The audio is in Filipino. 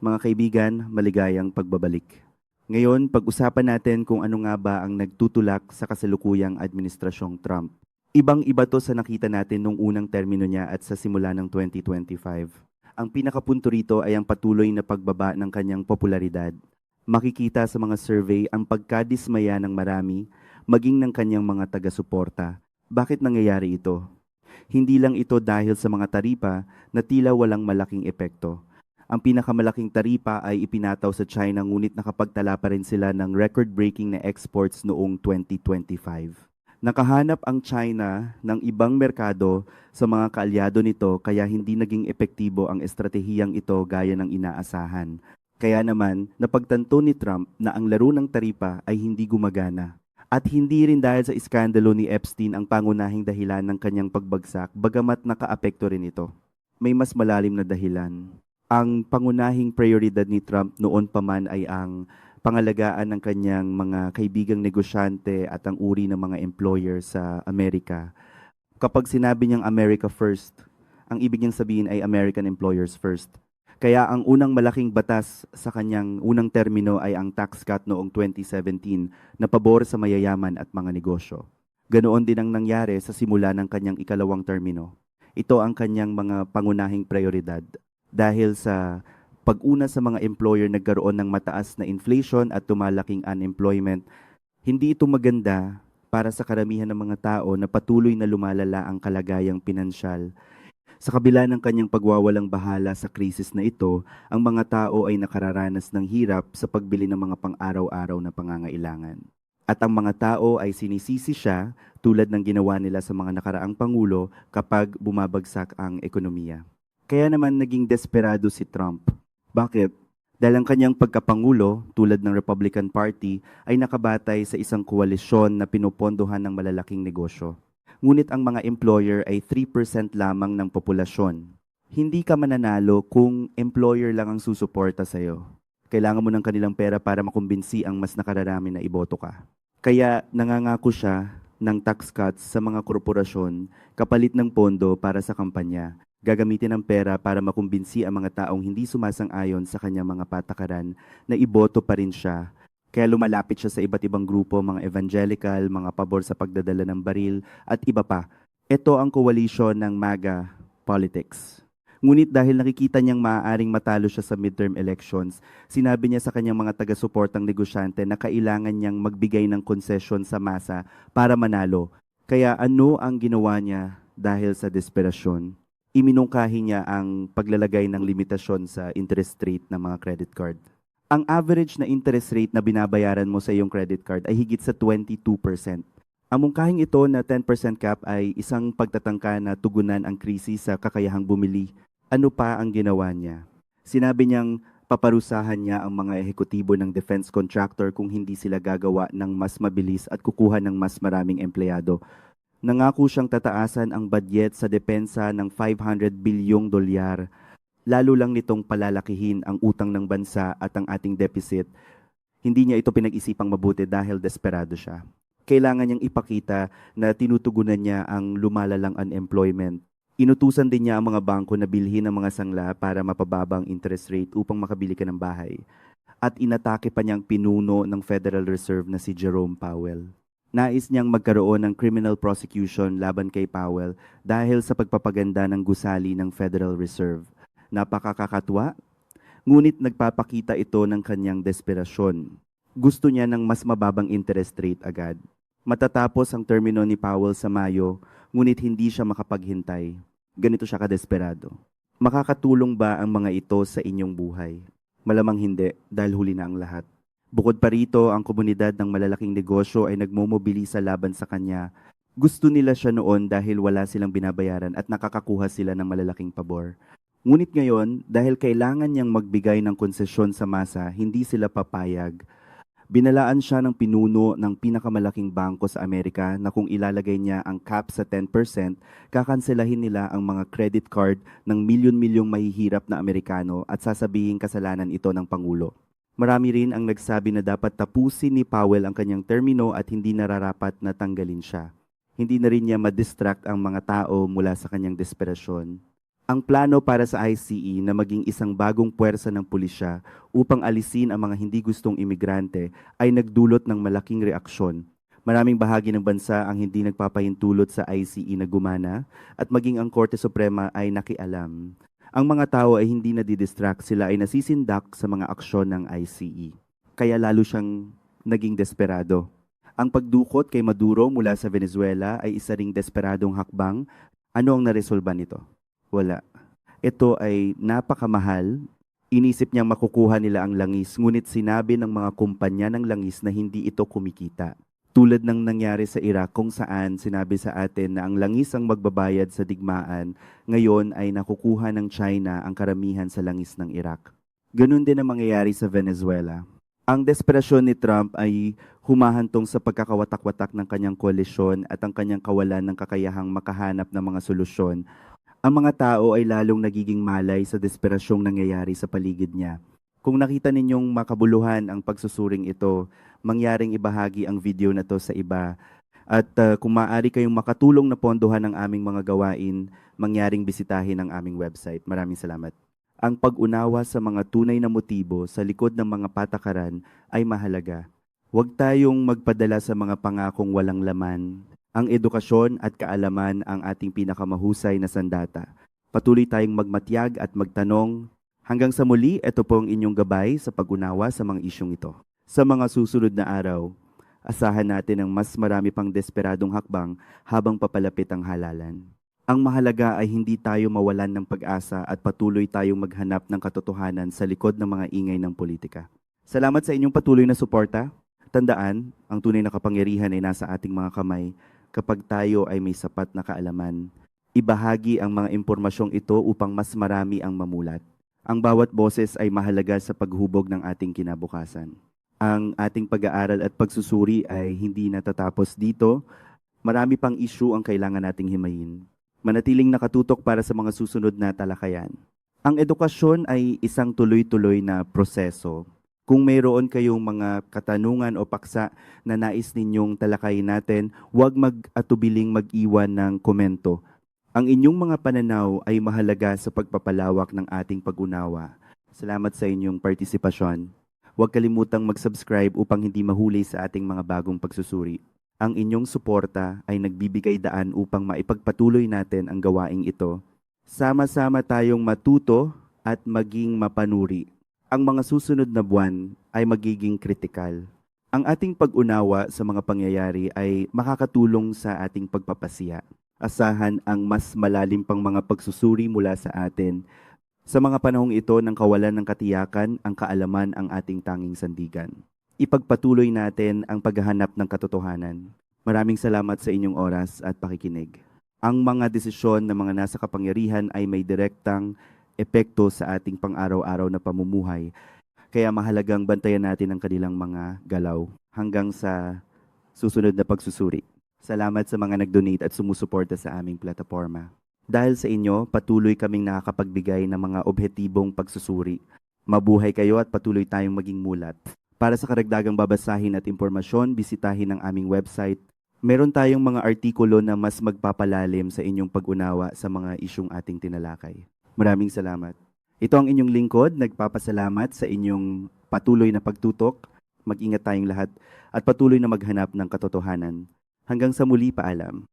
Mga kaibigan, maligayang pagbabalik. Ngayon, pag-usapan natin kung ano nga ba ang nagtutulak sa kasalukuyang administrasyong Trump. Ibang-iba to sa nakita natin nung unang termino niya at sa simula ng 2025. Ang pinakapunto rito ay ang patuloy na pagbaba ng kanyang popularidad. Makikita sa mga survey ang pagkadismaya ng marami, maging ng kanyang mga taga-suporta. Bakit nangyayari ito? Hindi lang ito dahil sa mga taripa na tila walang malaking epekto. Ang pinakamalaking taripa ay ipinataw sa China ngunit nakapagtala pa rin sila ng record-breaking na exports noong 2025. Nakahanap ang China ng ibang merkado sa mga kaalyado nito kaya hindi naging epektibo ang estratehiyang ito gaya ng inaasahan. Kaya naman, napagtanto ni Trump na ang laro ng taripa ay hindi gumagana. At hindi rin dahil sa iskandalo ni Epstein ang pangunahing dahilan ng kanyang pagbagsak, bagamat nakaapekto rin ito. May mas malalim na dahilan. Ang pangunahing prioridad ni Trump noon pa man ay ang pangalagaan ng kanyang mga kaibigang negosyante at ang uri ng mga employer sa Amerika. Kapag sinabi niyang America first, ang ibig niyang sabihin ay American employers first. Kaya ang unang malaking batas sa kanyang unang termino ay ang tax cut noong 2017 na pabor sa mayayaman at mga negosyo. Ganoon din ang nangyari sa simula ng kanyang ikalawang termino. Ito ang kanyang mga pangunahing prioridad dahil sa pag-una sa mga employer nagkaroon ng mataas na inflation at tumalaking unemployment. Hindi ito maganda para sa karamihan ng mga tao na patuloy na lumalala ang kalagayang pinansyal. Sa kabila ng kanyang pagwawalang bahala sa krisis na ito, ang mga tao ay nakararanas ng hirap sa pagbili ng mga pang-araw-araw na pangangailangan. At ang mga tao ay sinisisi siya tulad ng ginawa nila sa mga nakaraang pangulo kapag bumabagsak ang ekonomiya. Kaya naman naging desperado si Trump. Bakit? Dahil ang kanyang pagkapangulo, tulad ng Republican Party, ay nakabatay sa isang koalisyon na pinupondohan ng malalaking negosyo. Ngunit ang mga employer ay 3% lamang ng populasyon. Hindi ka mananalo kung employer lang ang susuporta sa'yo. Kailangan mo ng kanilang pera para makumbinsi ang mas nakararami na iboto ka. Kaya nangangako siya ng tax cuts sa mga korporasyon kapalit ng pondo para sa kampanya. Gagamitin ang pera para makumbinsi ang mga taong hindi sumasang-ayon sa kanyang mga patakaran na iboto pa rin siya. Kaya lumalapit siya sa iba't ibang grupo, mga evangelical, mga pabor sa pagdadala ng baril, at iba pa. Ito ang coalition ng MAGA politics. Ngunit dahil nakikita niyang maaaring matalo siya sa midterm elections, sinabi niya sa kanyang mga taga-suportang negosyante na kailangan niyang magbigay ng konsesyon sa masa para manalo. Kaya ano ang ginawa niya dahil sa desperasyon? Iminungkahi niya ang paglalagay ng limitasyon sa interest rate ng mga credit card. Ang average na interest rate na binabayaran mo sa iyong credit card ay higit sa 22%. Ang mungkahing ito na 10% cap ay isang pagtatangka na tugunan ang krisis sa kakayahang bumili. Ano pa ang ginawa niya? Sinabi niyang paparusahan niya ang mga ehekutibo ng defense contractor kung hindi sila gagawa ng mas mabilis at kukuha ng mas maraming empleyado. Nangako siyang tataasan ang budget sa depensa ng $500 bilyong, lalo lang nitong palalakihin ang utang ng bansa at ang ating deficit. Hindi niya ito pinag-isipang mabuti dahil desperado siya. Kailangan niyang ipakita na tinutugunan niya ang lumalalang unemployment. Inutusan din niya ang mga bangko na bilhin ang mga sangla para mapababang interest rate upang makabili ka ng bahay. At inatake pa niyang pinuno ng Federal Reserve na si Jerome Powell. Nais niyang magkaroon ng criminal prosecution laban kay Powell dahil sa pagpapaganda ng gusali ng Federal Reserve. Napakakakatwa, ngunit nagpapakita ito ng kanyang desperasyon. Gusto niya ng mas mababang interest rate agad. Matatapos ang termino ni Powell sa Mayo, ngunit hindi siya makapaghintay. Ganito siya kadesperado. Makakatulong ba ang mga ito sa inyong buhay? Malamang hindi, dahil huli na ang lahat. Bukod pa rito, ang komunidad ng malalaking negosyo ay nagmomobilisa laban sa kanya. Gusto nila siya noon dahil wala silang binabayaran at nakakakuha sila ng malalaking pabor. Ngunit ngayon, dahil kailangan niyang magbigay ng konsesyon sa masa, hindi sila papayag. Binalaan siya ng pinuno ng pinakamalaking bangko sa Amerika na kung ilalagay niya ang cap sa 10%, kakanselahin nila ang mga credit card ng milyon-milyong mahihirap na Amerikano at sasabihin kasalanan ito ng Pangulo. Marami rin ang nagsabi na dapat tapusin ni Powell ang kanyang termino at hindi nararapat na tanggalin siya. Hindi na rin niya ma-distract ang mga tao mula sa kanyang desperasyon. Ang plano para sa ICE na maging isang bagong puwersa ng pulisya upang alisin ang mga hindi gustong imigrante ay nagdulot ng malaking reaksyon. Maraming bahagi ng bansa ang hindi nagpapahintulot sa ICE na gumana at maging ang Korte Suprema ay nakialam. Ang mga tao ay hindi nadidistract, sila ay nasisindak sa mga aksyon ng ICE. Kaya lalo siyang naging desperado. Ang pagdukot kay Maduro mula sa Venezuela ay isa ring desperadong hakbang. Ano ang naresolba nito? Wala. Ito ay napakamahal. Inisip niyang makukuha nila ang langis, ngunit sinabi ng mga kumpanya ng langis na hindi ito kumikita. Tulad ng nangyari sa Iraq kung saan sinabi sa atin na ang langis ang magbabayad sa digmaan, ngayon ay nakukuha ng China ang karamihan sa langis ng Iraq. Ganun din ang mangyayari sa Venezuela. Ang desperasyon ni Trump ay humahantong sa pagkakawatak-watak ng kanyang koalisyon at ang kanyang kawalan ng kakayahang makahanap ng mga solusyon. Ang mga tao ay lalong nagiging malay sa desperasyong nangyayari sa paligid niya. Kung nakita ninyong makabuluhan ang pagsusuring ito, mangyaring ibahagi ang video na to sa iba. At kung maaari kayong makatulong na pondohan ang aming mga gawain, mangyaring bisitahin ang aming website. Maraming salamat. Ang pag-unawa sa mga tunay na motibo sa likod ng mga patakaran ay mahalaga. Huwag tayong magpadala sa mga pangakong walang laman. Ang edukasyon at kaalaman ang ating pinakamahusay na sandata. Patuloy tayong magmatyag at magtanong. Hanggang sa muli, ito po ang inyong gabay sa pag-unawa sa mga isyong ito. Sa mga susunod na araw, asahan natin ang mas marami pang desperadong hakbang habang papalapit ang halalan. Ang mahalaga ay hindi tayo mawalan ng pag-asa at patuloy tayong maghanap ng katotohanan sa likod ng mga ingay ng politika. Salamat sa inyong patuloy na suporta. Tandaan, ang tunay na kapangyarihan ay nasa ating mga kamay. Kapag tayo ay may sapat na kaalaman, ibahagi ang mga impormasyong ito upang mas marami ang mamulat. Ang bawat boses ay mahalaga sa paghubog ng ating kinabukasan. Ang ating pag-aaral at pagsusuri ay hindi natatapos dito. Marami pang issue ang kailangan nating himayin. Manatiling nakatutok para sa mga susunod na talakayan. Ang edukasyon ay isang tuloy-tuloy na proseso. Kung mayroon kayong mga katanungan o paksa na nais ninyong talakayin natin, huwag mag-atubiling mag-iwan ng komento. Ang inyong mga pananaw ay mahalaga sa pagpapalawak ng ating pag-unawa. Salamat sa inyong partisipasyon. Huwag kalimutang mag-subscribe upang hindi mahuli sa ating mga bagong pagsusuri. Ang inyong suporta ay nagbibigay daan upang maipagpatuloy natin ang gawaing ito. Sama-sama tayong matuto at maging mapanuri. Ang mga susunod na buwan ay magiging kritikal. Ang ating pag-unawa sa mga pangyayari ay makakatulong sa ating pagpapasiya. Asahan ang mas malalim pang mga pagsusuri mula sa atin. Sa mga panahong ito ng kawalan ng katiyakan, ang kaalaman ang ating tanging sandigan. Ipagpatuloy natin ang paghahanap ng katotohanan. Maraming salamat sa inyong oras at pakikinig. Ang mga desisyon ng mga nasa kapangyarihan ay may direktang epekto sa ating pang-araw-araw na pamumuhay. Kaya mahalagang bantayan natin ang kanilang mga galaw hanggang sa susunod na pagsusuri. Salamat sa mga nag-donate at sumusuporta sa aming plataforma. Dahil sa inyo, patuloy kaming nakakapagbigay ng mga objetibong pagsusuri. Mabuhay kayo at patuloy tayong maging mulat. Para sa karagdagang babasahin at impormasyon, bisitahin ang aming website. Meron tayong mga artikulo na mas magpapalalim sa inyong pag-unawa sa mga isyong ating tinalakay. Maraming salamat. Ito ang inyong lingkod, nagpapasalamat sa inyong patuloy na pagtutok. Mag-ingat tayong lahat at patuloy na maghanap ng katotohanan. Hanggang sa muli, paalam.